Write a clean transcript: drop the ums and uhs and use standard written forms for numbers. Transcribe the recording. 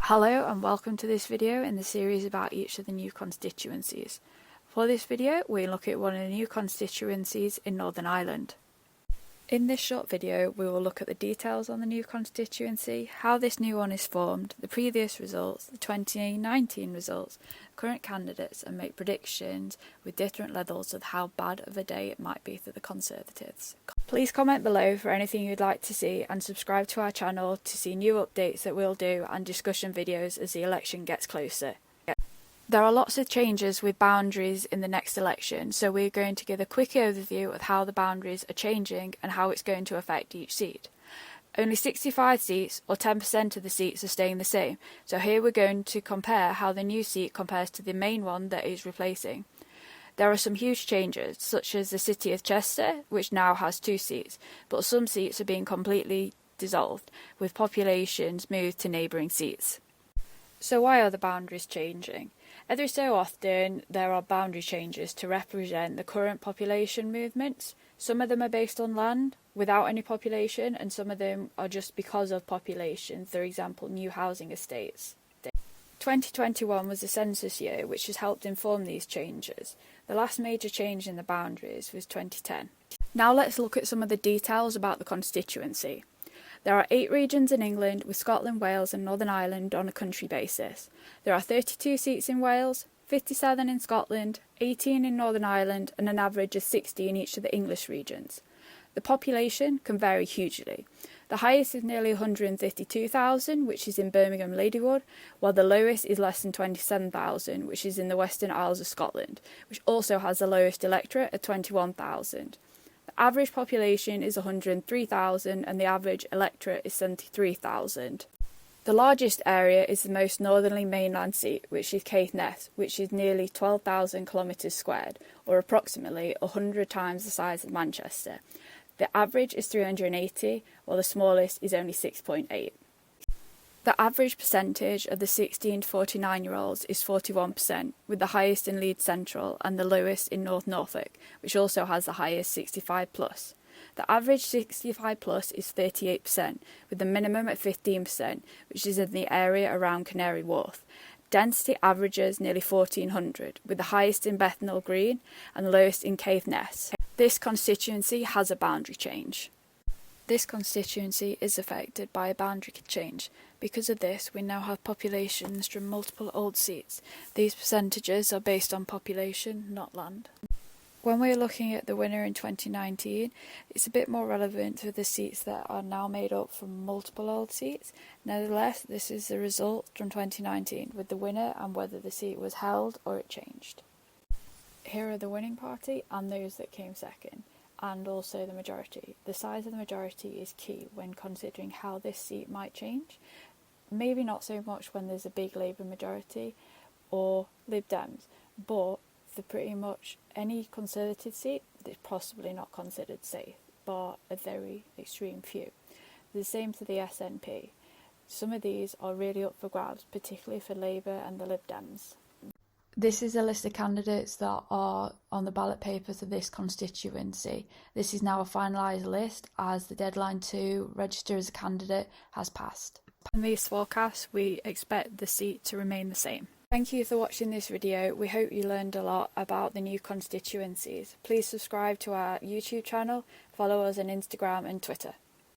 Hello and welcome to this video in the series about each of the new constituencies. For this video we look at one of the new constituencies in Northern Ireland. In this short video we will look at the details on the new constituency, how this new one is formed, the previous results, the 2019 results, current candidates, and make predictions with different levels of how bad of a day it might be for the Conservatives. Please comment below for anything you'd like to see and subscribe to our channel to see new updates that we'll do and discussion videos as the election gets closer. There are lots of changes with boundaries in the next election, so we're going to give a quick overview of how the boundaries are changing and how it's going to affect each seat. Only 65 seats, or 10% of the seats, are staying the same, so here we're going to compare how the new seat compares to the main one that is replacing. There are some huge changes, such as the city of Chester, which now has 2 seats, but some seats are being completely dissolved, with populations moved to neighbouring seats. So why are the boundaries changing? Every so often there are boundary changes to represent the current population movements. Some of them are based on land without any population, and some of them are just because of population, for example new housing estates. 2021 was the census year, which has helped inform these changes. The last major change in the boundaries was 2010. Now let's look at some of the details about the constituency. There are 8 regions in England, with Scotland, Wales and Northern Ireland on a country basis. There are 32 seats in Wales, 57 in Scotland, 18 in Northern Ireland and an average of 60 in each of the English regions. The population can vary hugely. The highest is nearly 152,000, which is in Birmingham Ladywood, while the lowest is less than 27,000, which is in the Western Isles of Scotland, which also has the lowest electorate at 21,000. The average population is 103,000 and the average electorate is 73,000. The largest area is the most northerly mainland seat, which is Caithness, which is nearly 12,000 kilometres squared, or approximately 100 times the size of Manchester. The average is 380, while the smallest is only 6.8. The average percentage of the 16 to 49-year-olds is 41%, with the highest in Leeds Central and the lowest in North Norfolk, which also has the highest 65+. The average 65+ is 38%, with the minimum at 15%, which is in the area around Canary Wharf. Density averages nearly 1,400, with the highest in Bethnal Green and the lowest in Caithness. This constituency has a boundary change. This constituency is affected by a boundary change. Because of this, we now have populations from multiple old seats. These percentages are based on population, not land. When we're looking at the winner in 2019, it's a bit more relevant to the seats that are now made up from multiple old seats. Nevertheless, this is the result from 2019, with the winner and whether the seat was held or it changed. Here are the winning party and those that came second, and also the majority. The size of the majority is key when considering how this seat might change. Maybe not so much when there's a big Labour majority or Lib Dems, but for pretty much any Conservative seat that's possibly not considered safe, bar a very extreme few. The same for the SNP. Some of these are really up for grabs, particularly for Labour and the Lib Dems. This is a list of candidates that are on the ballot paper for this constituency. This is now a finalised list as the deadline to register as a candidate has passed. In these forecasts, we expect the seat to remain the same. Thank you for watching this video. We hope you learned a lot about the new constituencies. Please subscribe to our YouTube channel, follow us on Instagram and Twitter.